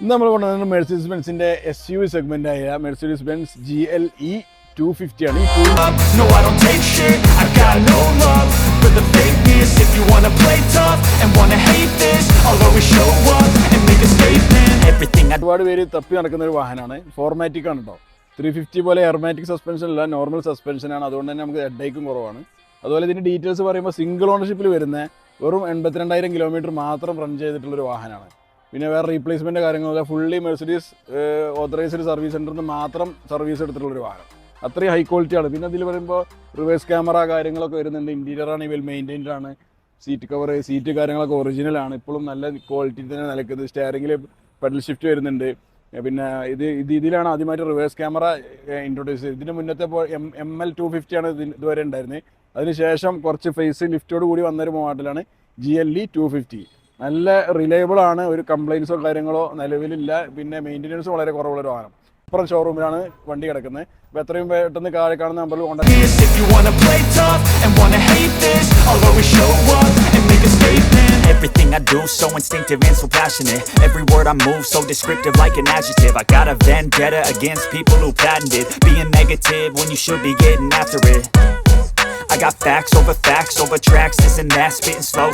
ഇന്ന് നമ്മൾ കൊണ്ടുവന്ന മെഴ്സിഡീസ് ബെൻസിന്റെ SUV സെഗ്മെന്റ് ആയ മെഴ്സിഡീസ് ബെൻസ് GLE 250 ആണ്. No, I don't take shit. I got no love for the fakeness. If you wanna play tough and wanna hate this, I'll always show up and make a statement. Everything I ഒരുപാട് പേര് തപ്പി നടക്കുന്ന ഒരു വാഹനമാണ്. ഫോർമാറ്റിക് ആണ് കേട്ടോ. 350 പോലെ Airmatic suspension അല്ല, നോർമൽ സസ്പെൻഷൻ ആണ്. അതുകൊണ്ട് തന്നെ നമുക്ക് ഹെഡേക്കും കുറവാണ്. അതുപോലെ ഇതിന്റെ ഡീറ്റെയിൽസ് പറയുമ്പോൾ സിംഗിൾ ഓണർഷിപ്പിൽ വരുന്ന വെറും 82,000 കിലോമീറ്റർ മാത്രം റൺ ചെയ്തിട്ടുള്ളൊരു വാഹനമാണ്. പിന്നെ വേറെ റീപ്ലേസ്മെൻറ്റ് കാര്യങ്ങളൊക്കെ ഫുള്ളി മെഴ്സിഡീസ് ഓതറൈസ്ഡ് സർവീസ് സെൻറ്ററിൽ നിന്ന് മാത്രം സർവീസ് എടുത്തിട്ടുള്ളൊരു വാഹനം. അത്രയും ഹൈ ക്വാളിറ്റിയാണ്. പിന്നെ അതിൽ പറയുമ്പോൾ റിവേഴ്സ് ക്യാമറ കാര്യങ്ങളൊക്കെ വരുന്നുണ്ട്. ഇൻറ്റീരിയറാണ് വെൽ മെയിൻറ്റൈൻഡ് ആണ്. സീറ്റ് കവർ സീറ്റ് കാര്യങ്ങളൊക്കെ ഒറിജിനലാണ്. ഇപ്പോഴും നല്ല ക്വാളിറ്റി തന്നെ നിലക്കുന്നത്. സ്റ്റെയറിംഗിൽ പെഡൽ ഷിഫ്റ്റ് വരുന്നുണ്ട്. പിന്നെ ഇതിലാണ് ആദ്യമായിട്ട് റിവേഴ്സ് ക്യാമറ ഇൻട്രൊഡ്യൂസ് ചെയ്തത്. ഇതിന് മുന്നത്തെ ML 250 ആണ് ഇതുവരെ ഉണ്ടായിരുന്നത്. അതിനുശേഷം കുറച്ച് ഫേസ് ലിഫ്റ്റോട് കൂടി വന്നൊരു മോഡലാണ് GLE 250. നല്ല റിലയബിൾ ആണ്. ഒരു കംപ്ലയിൻസോ കാര്യങ്ങളോ നിലവിലില്ല. പിന്നെ മെയിൻ്റെനൻസ് വളരെ കുറവുള്ളൊരു വാഹനം. ഇപ്പുറം ഷോറൂമിലാണ് വണ്ടി കിടക്കുന്നത്. അപ്പോൾ എത്രയും പെട്ടെന്ന് താഴെ കാണുന്ന നമ്പറിൽ contact. If you wanna play tough and wanna hate this, I'll always show up and make a statement. Everything I do so instinctive and so passionate. Every word I move so descriptive like an adjective. I got a vendetta against people who patented being negative when you should be getting after it. I got facts over tracks, this and that, spitting slow.